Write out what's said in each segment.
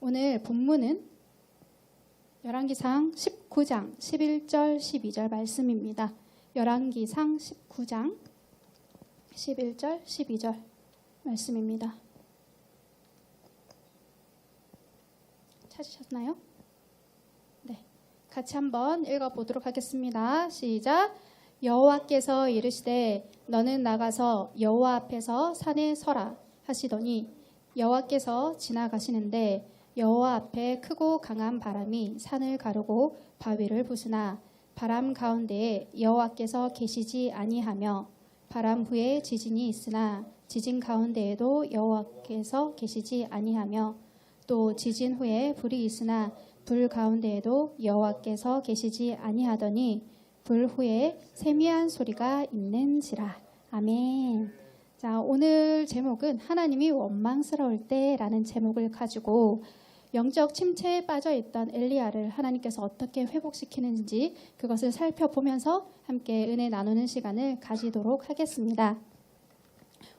오늘 본문은 열왕기상 19장 11절 12절 말씀입니다. 열왕기상 19장 11절 12절 말씀입니다. 찾으셨나요? 네, 같이 한번 읽어보도록 하겠습니다. 시작. 여호와께서 이르시되 너는 나가서 여호와 앞에서 산에 서라 하시더니 여호와께서 지나가시는데 여호와 앞에 크고 강한 바람이 산을 가르고 바위를 부수나 바람 가운데에 여호와께서 계시지 아니하며 바람 후에 지진이 있으나 지진 가운데에도 여호와께서 계시지 아니하며 또 지진 후에 불이 있으나 불 가운데에도 여호와께서 계시지 아니하더니 불 후에 세미한 소리가 있는지라. 아멘. 자, 오늘 제목은 하나님이 원망스러울 때라는 제목을 가지고 영적 침체에 빠져있던 엘리야를 하나님께서 어떻게 회복시키는지 그것을 살펴보면서 함께 은혜 나누는 시간을 가지도록 하겠습니다.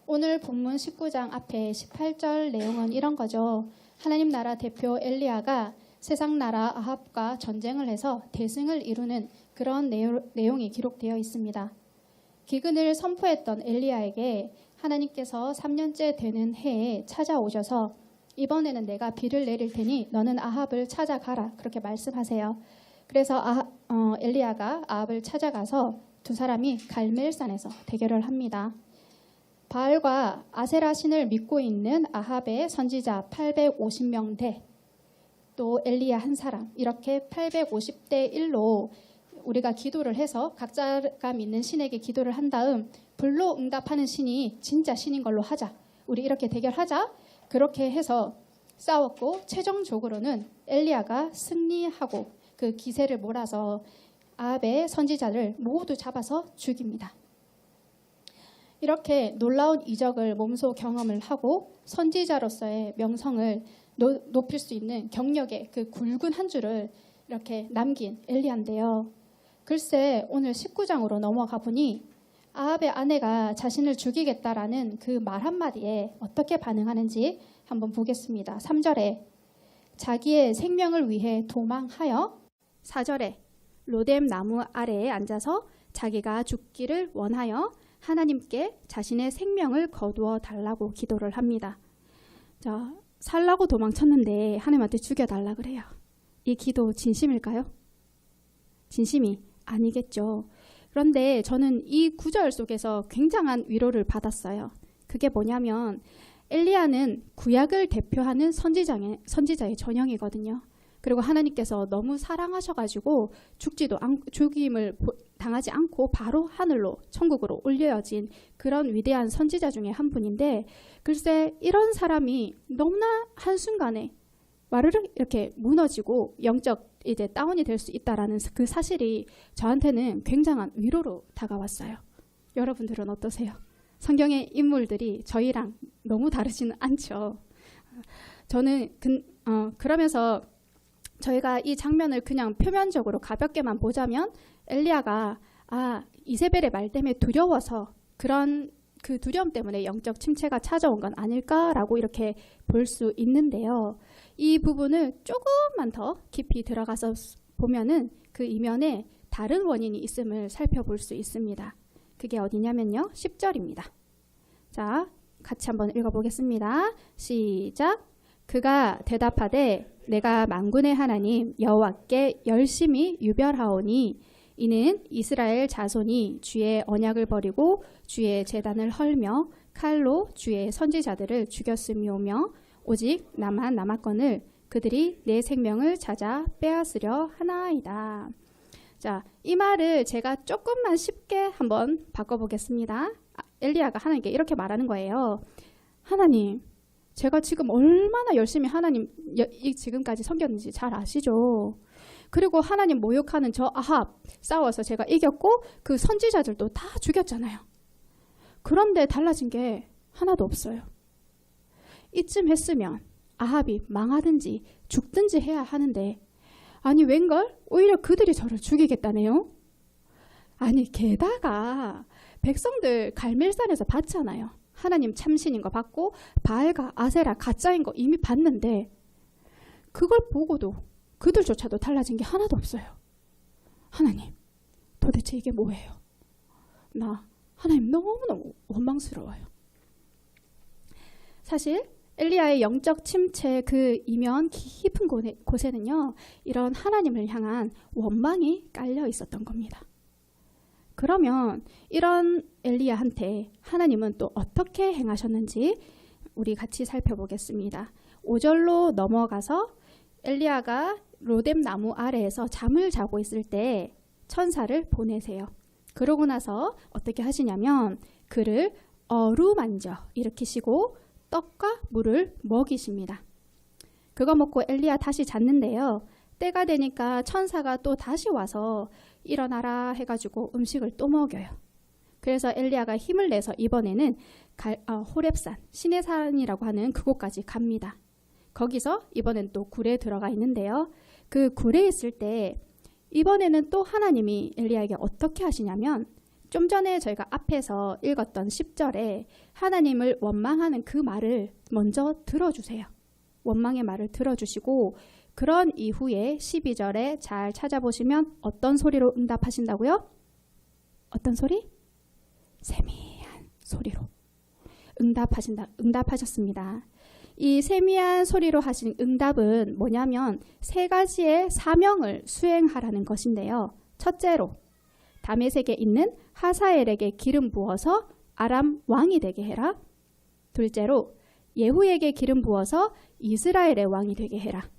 오늘 본문 19장 앞에 18절 내용은 이런 거죠. 하나님 나라 대표 엘리야가 세상 나라 아합과 전쟁을 해서 대승을 이루는 그런 내용이 기록되어 있습니다. 기근을 선포했던 엘리야에게 하나님께서 3년째 되는 해에 찾아오셔서 이번에는 내가 비를 내릴 테니 너는 아합을 찾아가라 그렇게 말씀하세요. 그래서 엘리야가 아합을 찾아가서 두 사람이 갈멜산에서 대결을 합니다. 바알과 아세라 신을 믿고 있는 아합의 선지자 850명 대 또 엘리야 한 사람 이렇게 850대 1로 우리가 기도를 해서 각자가 믿는 신에게 기도를 한 다음 불로 응답하는 신이 진짜 신인 걸로 하자. 우리 이렇게 대결하자. 그렇게 해서 싸웠고 최종적으로는 엘리야가 승리하고 그 기세를 몰아서 아합의 선지자를 모두 잡아서 죽입니다. 이렇게 놀라운 이적을 몸소 경험을 하고 선지자로서의 명성을 높일 수 있는 경력의 그 굵은 한 줄을 이렇게 남긴 엘리야인데요. 글쎄 오늘 19장으로 넘어가 보니 아합의 아내가 자신을 죽이겠다라는 그 말 한마디에 어떻게 반응하는지 한번 보겠습니다. 3절에 자기의 생명을 위해 도망하여 4절에 로뎀 나무 아래에 앉아서 자기가 죽기를 원하여 하나님께 자신의 생명을 거두어 달라고 기도를 합니다. 자, 살라고 도망쳤는데 하나님한테 죽여달라 그래요. 이 기도 진심일까요? 진심이 아니겠죠. 그런데 저는 이 구절 속에서 굉장한 위로를 받았어요. 그게 뭐냐면 엘리야는 구약을 대표하는 선지자의 전형이거든요. 그리고 하나님께서 너무 사랑하셔가지고 죽임을 당하지 않고 바로 하늘로 천국으로 올려진 그런 위대한 선지자 중에 한 분인데 글쎄 이런 사람이 너무나 한순간에 와르르 이렇게 무너지고 영적 이제 다운이 될 수 있다라는 그 사실이 저한테는 굉장한 위로로 다가왔어요. 여러분들은 어떠세요? 성경의 인물들이 저희랑 너무 다르지는 않죠. 저는 그러면서 저희가 이 장면을 그냥 표면적으로 가볍게만 보자면 엘리야가 이세벨의 말 때문에 두려워서 그런 그 두려움 때문에 영적 침체가 찾아온 건 아닐까라고 이렇게 볼 수 있는데요. 이 부분을 조금만 더 깊이 들어가서 보면은 그 이면에 다른 원인이 있음을 살펴볼 수 있습니다. 그게 어디냐면요. 10절입니다. 자, 같이 한번 읽어보겠습니다. 시작. 그가 대답하되 내가 만군의 하나님 여호와께 열심히 유별하오니 이는 이스라엘 자손이 주의 언약을 버리고 주의 제단을 헐며 칼로 주의 선지자들을 죽였음이오며 오직 나만 남았거늘 그들이 내 생명을 찾아 빼앗으려 하나이다. 자, 이 말을 제가 조금만 쉽게 한번 바꿔보겠습니다. 엘리야가 하나님께 이렇게 말하는 거예요. 하나님, 제가 지금 얼마나 열심히 하나님 지금까지 섬겼는지 잘 아시죠? 그리고 하나님 모욕하는 저 아합 싸워서 제가 이겼고 그 선지자들도 다 죽였잖아요. 그런데 달라진 게 하나도 없어요. 이쯤 했으면 아합이 망하든지 죽든지 해야 하는데 아니 웬걸? 오히려 그들이 저를 죽이겠다네요. 아니 게다가 백성들 갈멜산에서 봤잖아요. 하나님 참신인 거 봤고 바알과 아세라 가짜인 거 이미 봤는데 그걸 보고도 그들조차도 달라진 게 하나도 없어요. 하나님, 도대체 이게 뭐예요? 나 하나님 너무너무 원망스러워요. 사실 엘리야의 영적 침체 그 이면 깊은 곳에는요, 이런 하나님을 향한 원망이 깔려 있었던 겁니다. 그러면 이런 엘리야한테 하나님은 또 어떻게 행하셨는지 우리 같이 살펴보겠습니다. 5절로 넘어가서 엘리야가 로뎀 나무 아래에서 잠을 자고 있을 때 천사를 보내세요. 그러고 나서 어떻게 하시냐면 그를 어루만져 일으키시고 떡과 물을 먹이십니다. 그거 먹고 엘리야 다시 잤는데요. 때가 되니까 천사가 또 다시 와서 일어나라 해가지고 음식을 또 먹여요. 그래서 엘리야가 힘을 내서 이번에는 호렙산, 신의 산이라고 하는 그곳까지 갑니다. 거기서 이번엔 또 굴에 들어가 있는데요. 그 굴에 있을 때 이번에는 또 하나님이 엘리야에게 어떻게 하시냐면 좀 전에 저희가 앞에서 읽었던 10절에 하나님을 원망하는 그 말을 먼저 들어주세요. 원망의 말을 들어주시고 그런 이후에 12절에 잘 찾아보시면 어떤 소리로 응답하신다고요? 어떤 소리? 세미한 소리로 응답하셨습니다. 이 세미한 소리로 하신 응답은 뭐냐면 세 가지의 사명을 수행하라는 것인데요. 첫째로 다메섹에 있는 하사엘에게 기름 부어서 아람 왕이 되게 해라. 둘째로 예후에게 기름 부어서 이스라엘의 왕이 되게 해라.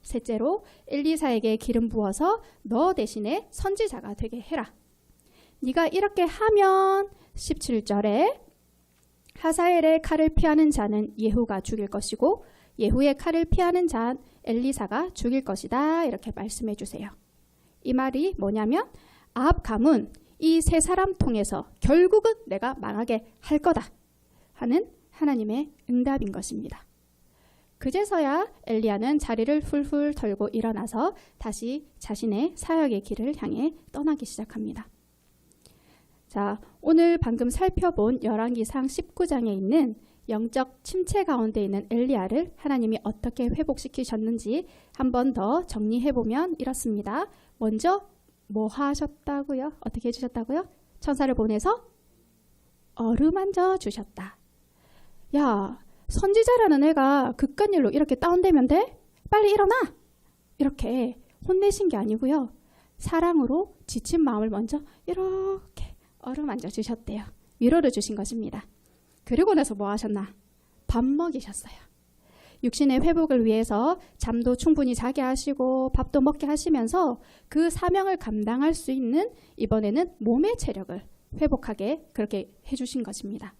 셋째로 엘리사에게 기름 부어서 너 대신에 선지자가 되게 해라. 네가 이렇게 하면 17절에 하사엘의 칼을 피하는 자는 예후가 죽일 것이고 예후의 칼을 피하는 자는 엘리사가 죽일 것이다. 이렇게 말씀해 주세요. 이 말이 뭐냐면 아합 가문 이 세 사람 통해서 결국은 내가 망하게 할 거다 하는 하나님의 응답인 것입니다. 그제서야 엘리야는 자리를 훌훌 털고 일어나서 다시 자신의 사역의 길을 향해 떠나기 시작합니다. 자, 오늘 방금 살펴본 열왕기상 19장에 있는 영적 침체 가운데 있는 엘리야를 하나님이 어떻게 회복시키셨는지 한 번 더 정리해보면 이렇습니다. 먼저 뭐 하셨다고요? 어떻게 해주셨다고요? 천사를 보내서 어루만져 주셨다. 야, 선지자라는 애가 그깟 일로 이렇게 다운되면 돼? 빨리 일어나! 이렇게 혼내신 게 아니고요. 사랑으로 지친 마음을 먼저 이렇게 어루만져 주셨대요. 위로를 주신 것입니다. 그리고 나서 뭐 하셨나? 밥 먹이셨어요. 육신의 회복을 위해서 잠도 충분히 자게 하시고 밥도 먹게 하시면서 그 사명을 감당할 수 있는 이번에는 몸의 체력을 회복하게 그렇게 해주신 것입니다.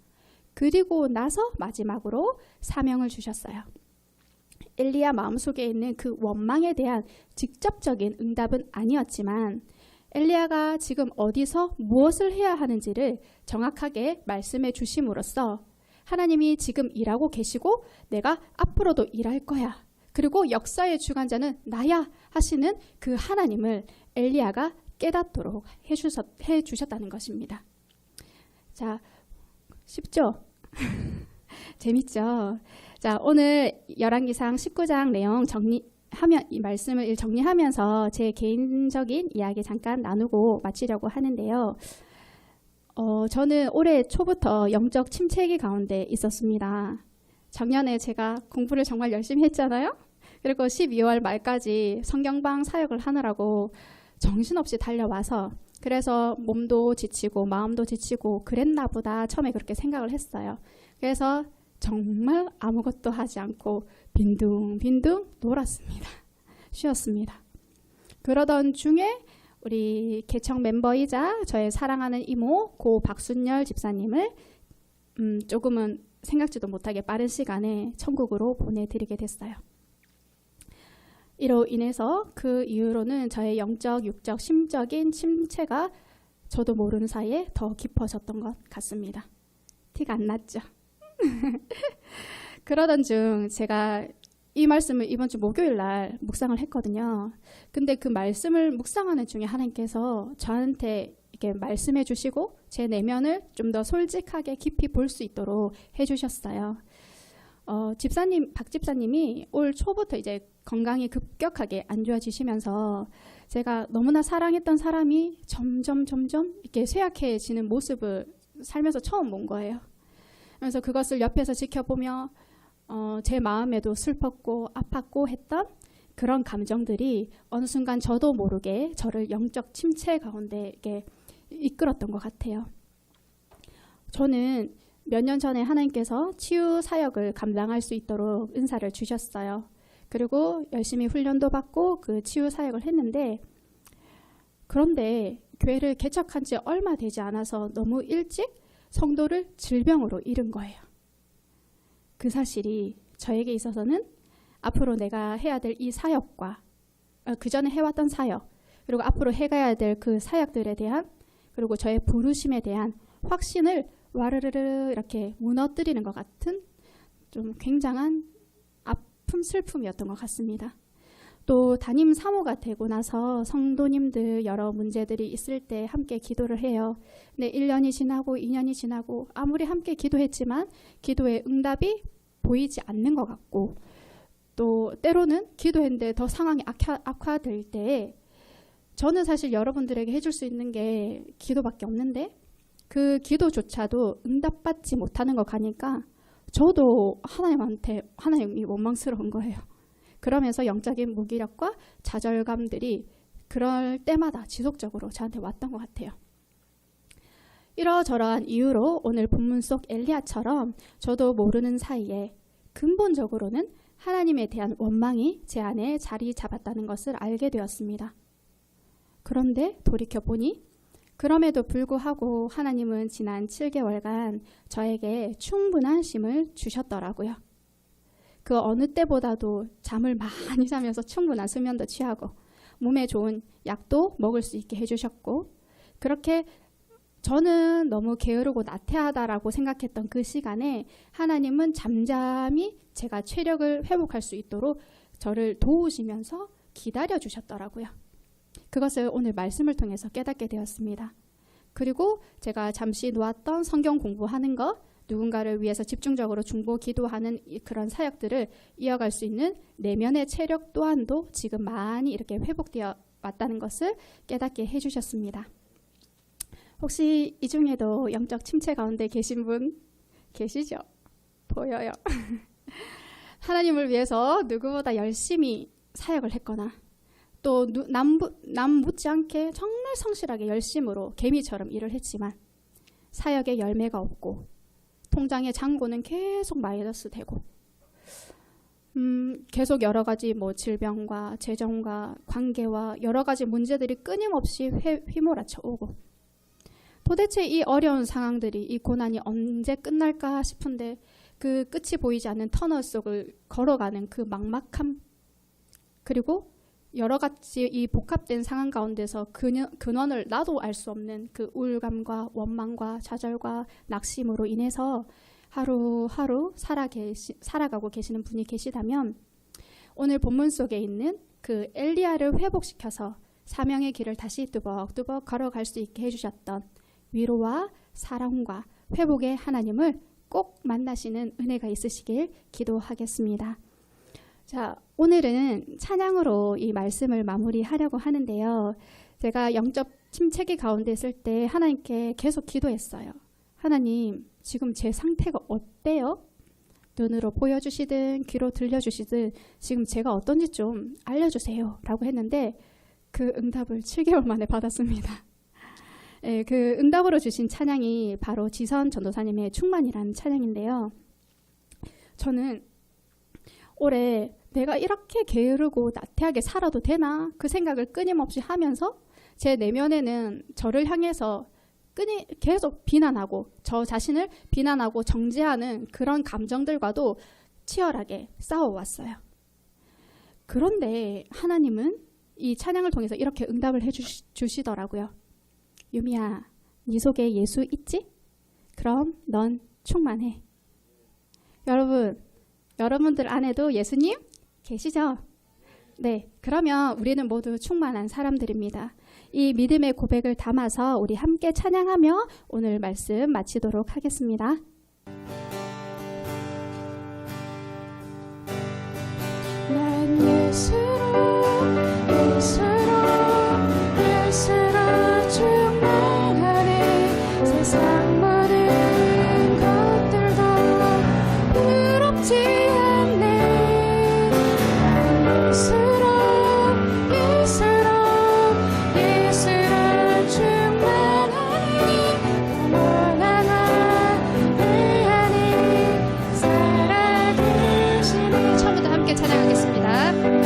그리고 나서 마지막으로 사명을 주셨어요. 엘리야 마음속에 있는 그 원망에 대한 직접적인 응답은 아니었지만 엘리야가 지금 어디서 무엇을 해야 하는지를 정확하게 말씀해 주심으로써 하나님이 지금 일하고 계시고 내가 앞으로도 일할 거야. 그리고 역사의 주관자는 나야 하시는 그 하나님을 엘리야가 깨닫도록 해주셨다는 것입니다. 자, 쉽죠? 재밌죠? 자, 오늘 열왕기상 19장 내용 이 말씀을 정리하면서 제 개인적인 이야기 잠깐 나누고 마치려고 하는데요. 저는 올해 초부터 영적 침체기 가운데 있었습니다. 작년에 제가 공부를 정말 열심히 했잖아요. 그리고 12월 말까지 성경방 사역을 하느라고 정신없이 달려와서 그래서 몸도 지치고 마음도 지치고 그랬나 보다 처음에 그렇게 생각을 했어요. 그래서 정말 아무것도 하지 않고 빈둥빈둥 놀았습니다. 쉬었습니다. 그러던 중에 우리 개청 멤버이자 저의 사랑하는 이모 고 박순열 집사님을 조금은 생각지도 못하게 빠른 시간에 천국으로 보내드리게 됐어요. 이로 인해서 그 이후로는 저의 영적, 육적, 심적인 침체가 저도 모르는 사이에 더 깊어졌던 것 같습니다. 티가 안 났죠? 그러던 중 제가 이 말씀을 이번 주 목요일 날 묵상을 했거든요. 근데 그 말씀을 묵상하는 중에 하나님께서 저한테 이렇게 말씀해 주시고 제 내면을 좀 더 솔직하게 깊이 볼 수 있도록 해주셨어요. 박 집사님이 올 초부터 이제 건강이 급격하게 안 좋아지시면서 제가 너무나 사랑했던 사람이 점점 이렇게 쇠약해지는 모습을 살면서 처음 본 거예요. 그래서 그것을 옆에서 지켜보며 제 마음에도 슬펐고 아팠고 했던 그런 감정들이 어느 순간 저도 모르게 저를 영적 침체 가운데 이렇게 이끌었던 것 같아요. 저는 몇 년 전에 하나님께서 치유 사역을 감당할 수 있도록 은사를 주셨어요. 그리고 열심히 훈련도 받고 그 치유 사역을 했는데, 그런데 교회를 개척한 지 얼마 되지 않아서 너무 일찍 성도를 질병으로 잃은 거예요. 그 사실이 저에게 있어서는 앞으로 내가 해야 될 이 사역과 그 전에 해왔던 사역, 그리고 앞으로 해가야 될 그 사역들에 대한, 그리고 저의 부르심에 대한 확신을 와르르르 이렇게 무너뜨리는 것 같은 좀 굉장한 아픔, 슬픔이었던 것 같습니다. 또 담임 사모가 되고 나서 성도님들 여러 문제들이 있을 때 함께 기도를 해요. 근데 1년이 지나고 2년이 지나고 아무리 함께 기도했지만 기도의 응답이 보이지 않는 것 같고, 또 때로는 기도했는데 더 상황이 악화될 때 저는 사실 여러분들에게 해줄 수 있는 게 기도밖에 없는데 그 기도조차도 응답받지 못하는 거 가니까 저도 하나님이 원망스러운 거예요. 그러면서 영적인 무기력과 좌절감들이 그럴 때마다 지속적으로 저한테 왔던 것 같아요. 이러저러한 이유로 오늘 본문 속 엘리야처럼 저도 모르는 사이에 근본적으로는 하나님에 대한 원망이 제 안에 자리 잡았다는 것을 알게 되었습니다. 그런데 돌이켜보니 그럼에도 불구하고 하나님은 지난 7개월간 저에게 충분한 쉼을 주셨더라고요. 그 어느 때보다도 잠을 많이 자면서 충분한 수면도 취하고 몸에 좋은 약도 먹을 수 있게 해주셨고, 그렇게 저는 너무 게으르고 나태하다라고 생각했던 그 시간에 하나님은 잠잠히 제가 체력을 회복할 수 있도록 저를 도우시면서 기다려 주셨더라고요. 그것을 오늘 말씀을 통해서 깨닫게 되었습니다. 그리고 제가 잠시 놓았던 성경 공부하는 것, 누군가를 위해서 집중적으로 중보 기도하는 그런 사역들을 이어갈 수 있는 내면의 체력 또한도 지금 많이 이렇게 회복되어 왔다는 것을 깨닫게 해주셨습니다. 혹시 이 중에도 영적 침체 가운데 계신 분 계시죠? 보여요. 하나님을 위해서 누구보다 열심히 사역을 했거나 또 남 못지않게 정말 성실하게 열심으로 개미처럼 일을 했지만 사역에 열매가 없고 통장의 잔고는 계속 마이너스 되고 계속 여러 가지 질병과 재정과 관계와 여러 가지 문제들이 끊임없이 휘몰아쳐 오고, 도대체 이 어려운 상황들이, 이 고난이 언제 끝날까 싶은데 그 끝이 보이지 않는 터널 속을 걸어가는 그 막막함, 그리고 여러 가지 이 복합된 상황 가운데서 근원을 나도 알 수 없는 그 우울감과 원망과 좌절과 낙심으로 인해서 하루하루 살아가고 계시는 분이 계시다면, 오늘 본문 속에 있는 그 엘리야를 회복시켜서 사명의 길을 다시 뚜벅뚜벅 걸어갈 수 있게 해주셨던 위로와 사랑과 회복의 하나님을 꼭 만나시는 은혜가 있으시길 기도하겠습니다. 자, 오늘은 찬양으로 이 말씀을 마무리하려고 하는데요. 제가 영적 침체기 가운데 있을 때 하나님께 계속 기도했어요. 하나님, 지금 제 상태가 어때요? 눈으로 보여주시든 귀로 들려주시든 지금 제가 어떤지 좀 알려주세요 라고 했는데 그 응답을 7개월 만에 받았습니다. 네, 그 응답으로 주신 찬양이 바로 지선 전도사님의 충만이라는 찬양인데요. 저는 올해 내가 이렇게 게으르고 나태하게 살아도 되나? 그 생각을 끊임없이 하면서 제 내면에는 저를 향해서 계속 비난하고 저 자신을 비난하고 정죄하는 그런 감정들과도 치열하게 싸워왔어요. 그런데 하나님은 이 찬양을 통해서 이렇게 응답을 해주시더라고요. 유미야, 네 속에 예수 있지? 그럼 넌 충만해. 여러분들 안에도 예수님 계시죠? 네, 그러면 우리는 모두 충만한 사람들입니다. 이 믿음의 고백을 담아서 우리 함께 찬양하며 오늘 말씀 마치도록 하겠습니다. 감사합니다.